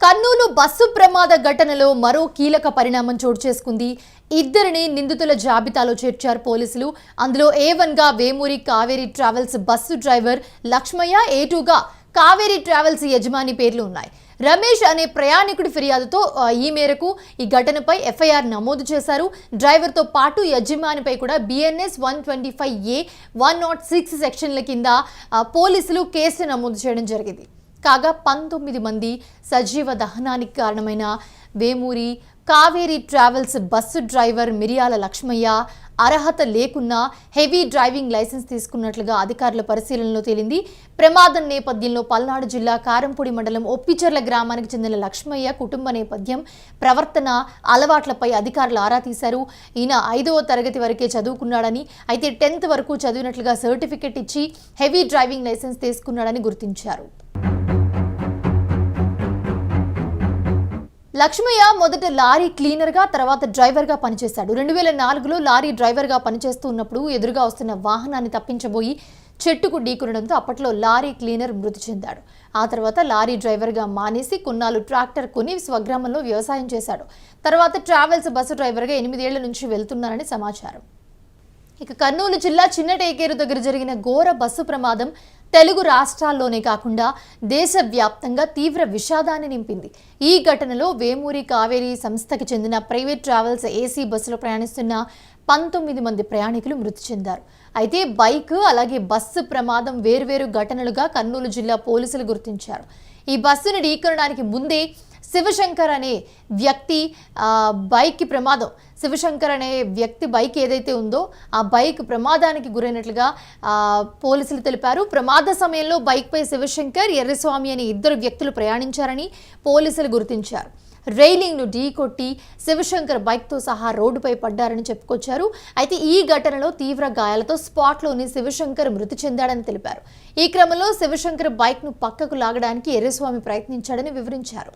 Kurnool bus ప్రమాద ఘటనలో మరో కీలక పరిణామం చోటు చేసుకుంది. ఇద్దరిని నిందితుల జాబితాలో చేర్చారు పోలీసులు. అందులో A1 గా Vemuri Kaveri travels bus driver Lakshmaiah, A2 గా కావేరీ ట్రావెల్స్ యజమాని పేర్లు ఉన్నాయి. రమేష్ అనే ప్రయాణికుడి ఫిర్యాదుతో ఈ మేరకు ఈ ఘటనపై FIR నమోదు చేశారు. డ్రైవర్తో పాటు యజమానిపై కూడా BNS 125A 106 సెక్షన్ల కింద పోలీసులు కేసు నమోదు చేయడం జరిగింది. కాగా 19 మంది సజీవ దహనానికి కారణమైన Vemuri Kaveri travels bus driver మిరియాల లక్ష్మయ్య అర్హత లేకున్నా హెవీ డ్రైవింగ్ లైసెన్స్ తీసుకున్నట్లుగా అధికారుల పరిశీలనలో తేలింది. ప్రమాదం నేపథ్యంలో పల్నాడు జిల్లా కారంపూడి మండలం ఒప్పిచెర్ల గ్రామానికి చెందిన లక్ష్మయ్య కుటుంబ నేపథ్యం, ప్రవర్తన, అలవాట్లపై అధికారులు ఆరా తీశారు. ఈయన 5వ తరగతి వరకే చదువుకున్నాడని, అయితే 10th వరకు చదివినట్లుగా సర్టిఫికెట్ ఇచ్చి హెవీ డ్రైవింగ్ లైసెన్స్ తీసుకున్నాడని గుర్తించారు. లక్ష్మయ్య మొదట లారీ క్లీనర్గా, తర్వాత డ్రైవర్గా పనిచేశాడు. 2004లో లారీ డ్రైవర్గా పనిచేస్తూ ఉన్నప్పుడు ఎదురుగా వస్తున్న వాహనాన్ని తప్పించబోయి చెట్టుకు ఢీకొనడంతో అప్పట్లో లారీ క్లీనర్ మృతి చెందాడు. ఆ తర్వాత లారీ డ్రైవర్గా మానేసి కొన్నాళ్ళు ట్రాక్టర్ కొని స్వగ్రామంలో వ్యవసాయం చేశాడు. తర్వాత ట్రావెల్స్ బస్సు డ్రైవర్గా 8 ఏళ్ల నుంచి వెళ్తున్నారని సమాచారం. ఇక కర్నూలు జిల్లా చిన్నటేకేరు దగ్గర జరిగిన ఘోర బస్సు ప్రమాదం తెలుగు రాష్ట్రాల్లోనే కాకుండా దేశవ్యాప్తంగా తీవ్ర విషాదాన్ని నింపింది. ఈ ఘటనలో వేమూరి కావేరీ సంస్థకి చెందిన ప్రైవేట్ ట్రావెల్స్ AC బస్సులో ప్రయాణిస్తున్న 19 మంది ప్రయాణికులు మృతి చెందారు. అయితే బైక్ అలాగే బస్సు ప్రమాదం వేర్వేరు ఘటనలుగా కర్నూలు జిల్లా పోలీసులు గుర్తించారు. ఈ బస్సును ఢీకొనడానికి ముందే శివశంకర్ అనే వ్యక్తి శివశంకర్ అనే వ్యక్తి బైక్ ఏదైతే ఉందో ఆ బైక్ ప్రమాదానికి గురైనట్లుగా పోలీసులు తెలిపారు. ప్రమాద సమయంలో బైక్పై శివశంకర్, ఎర్రస్వామి అనే 2 వ్యక్తులు ప్రయాణించారని పోలీసులు గుర్తించారు. రైలింగ్ను ఢీకొట్టి శివశంకర్ బైక్తో సహా రోడ్డుపై పడ్డారని చెప్పుకొచ్చారు. అయితే ఈ ఘటనలో తీవ్ర గాయాలతో స్పాట్లోని శివశంకర్ మృతి చెందాడని తెలిపారు. ఈ క్రమంలో శివశంకర్ బైక్ను పక్కకు లాగడానికి ఎర్రస్వామి ప్రయత్నించాడని వివరించారు.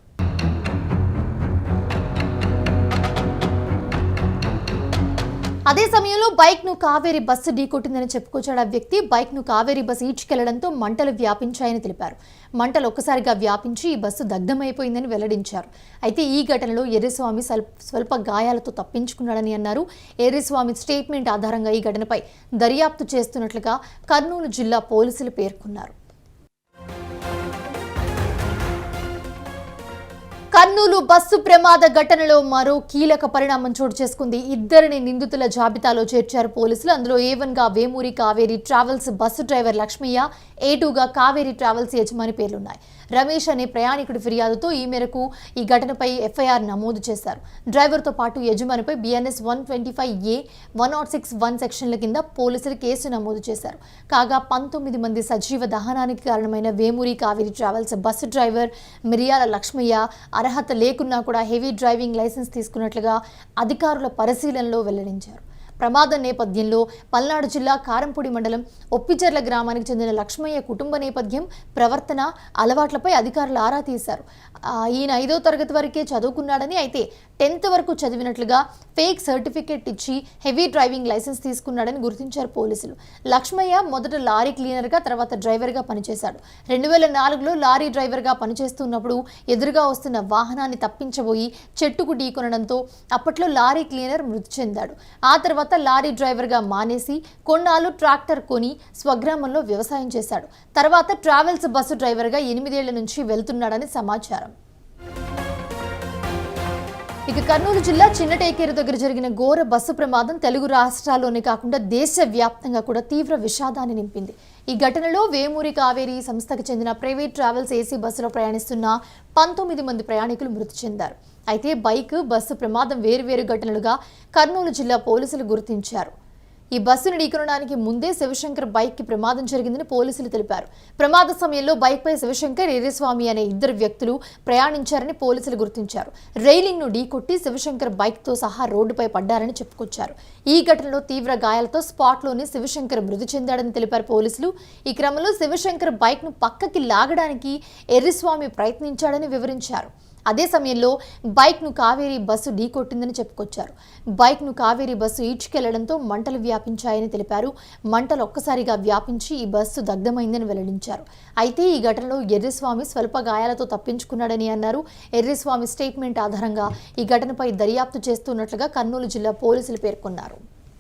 అదే సమయంలో బైక్ను కావేరీ బస్సు ఢీకొట్టిందని చెప్పుకొచ్చాడు ఆ వ్యక్తి. బైక్ను కావేరీ బస్సు ఈడ్చుకెళ్లడంతో మంటలు వ్యాపించాయని తెలిపారు. మంటలు ఒక్కసారిగా వ్యాపించి ఈ బస్సు దగ్ధమైపోయిందని వెల్లడించారు. అయితే ఈ ఘటనలో ఎర్రస్వామి స్వల్ప గాయాలతో తప్పించుకున్నాడని అన్నారు. ఎర్రస్వామి స్టేట్మెంట్ ఆధారంగా ఈ ఘటనపై దర్యాప్తు చేస్తున్నట్లుగా కర్నూలు జిల్లా పోలీసులు పేర్కొన్నారు. కర్నూలు బస్సు ప్రమాద ఘటనలో మరో కీలక పరిణామం చోటు చేసుకుంది. ఇద్దరిని నిందితుల జాబితాలో చేర్చారు పోలీసులు. అందులో A1 గా Vemuri Kaveri travels bus driver Lakshmaiah, A2 గా కావేరీ ట్రావెల్స్ యజమాని పేర్లున్నాయి. రమేష్ అనే ప్రయాణికుడి ఫిర్యాదుతో ఈ మేరకు ఈ ఘటనపై FIR నమోదు చేశారు. డ్రైవర్తో పాటు యజమానిపై BNS 125A 106 సెక్షన్ల కింద పోలీసులు కేసు నమోదు చేశారు. కాగా 19 మంది సజీవ దహనానికి కారణమైన Vemuri Kaveri travels bus driver మిరియాల లక్ష్మయ్య అర్హత లేకున్నా కూడా హెవీ డ్రైవింగ్ లైసెన్స్ తీసుకున్నట్లుగా అధికారుల పరిశీలనలో వెల్లడించారు. ప్రమాదం నేపథ్యంలో పల్నాడు జిల్లా కారంపూడి మండలం ఒప్పిచెర్ల గ్రామానికి చెందిన లక్ష్మయ్య కుటుంబ నేపథ్యం, ప్రవర్తన, అలవాట్లపై అధికారులు ఆరా తీశారు. ఈయన 5వ తరగతి వరకే చదువుకున్నాడని, అయితే 10th వరకు చదివినట్లుగా ఫేక్ సర్టిఫికెట్ ఇచ్చి హెవీ డ్రైవింగ్ లైసెన్స్ తీసుకున్నాడని గుర్తించారు పోలీసులు. లక్ష్మయ్య మొదట లారీ క్లీనర్గా, తర్వాత డ్రైవర్గా పనిచేశాడు. 2004లో లారీ డ్రైవర్గా పనిచేస్తున్నప్పుడు ఎదురుగా వస్తున్న వాహనాన్ని తప్పించబోయి చెట్టుకు ఢీకొనడంతో అప్పట్లో లారీ క్లీనర్ మృతి చెందాడు. ఆ తర్వాత లారీ డ్రైవర్గా మానేసి కొన్నాళ్ళు ట్రాక్టర్ కొని స్వగ్రామంలో వ్యవసాయం చేశాడు. తర్వాత ట్రావెల్స్ బస్సు డ్రైవర్గా 8 ఏళ్ల నుంచి వెళ్తున్నాడని సమాచారం. ఇక కర్నూలు జిల్లా చిన్నటేకేరు దగ్గర జరిగిన ఘోర బస్సు ప్రమాదం తెలుగు రాష్ట్రాల్లోనే కాకుండా దేశవ్యాప్తంగా కూడా తీవ్ర విషాదాన్ని నింపింది. ఈ ఘటనలో వేమూరి కావేరీ సంస్థకు చెందిన ప్రైవేట్ ట్రావెల్స్ AC బస్సులో ప్రయాణిస్తున్న 19 మంది ప్రయాణికులు మృతి చెందారు. అయితే బైక్, బస్సు ప్రమాదం వేరువేరు ఘటనలుగా కర్నూలు జిల్లా పోలీసులు గుర్తించారు. ఈ బస్సును ఢీకొనడానికి ముందే శివశంకర్ బైక్కి ప్రమాదం జరిగిందని పోలీసులు తెలిపారు. ప్రమాద సమయంలో బైక్పై శివశంకర్, ఎర్రస్వామి అనే 2 వ్యక్తులు ప్రయాణించారని పోలీసులు గుర్తించారు. రైలింగ్ను ఢీకొట్టి శివశంకర్ బైక్తో సహా రోడ్డుపై పడ్డారని చెప్పుకొచ్చారు. ఈ ఘటనలో తీవ్ర గాయాలతో స్పాట్లోనే శివశంకర్ మృతి చెందాడని తెలిపారు పోలీసులు. ఈ క్రమంలో శివశంకర్ బైక్ను పక్కకి లాగడానికి ఎర్రస్వామి ప్రయత్నించాడని వివరించారు. అదే సమయంలో బైక్ను కావేరీ బస్సు ఢీకొట్టిందని చెప్పుకొచ్చారు. బైక్ను కావేరీ బస్సు ఈడ్చుకెళ్లడంతో మంటలు వ్యాపించాయి. వ్యాపించాయని తెలిపారు. మంటలు ఒక్కసారిగా వ్యాపించి ఈ బస్సు దగ్ధమైందని వెల్లడించారు. అయితే ఈ ఘటనలో ఎర్రిస్వామి స్వల్ప గాయాలతో తప్పించుకున్నాడని అన్నారు. ఎర్రిస్వామి స్టేట్మెంట్ ఆధారంగా ఈ ఘటనపై దర్యాప్తు చేస్తున్నట్లుగా కర్నూలు జిల్లా పోలీసులు పేర్కొన్నారు.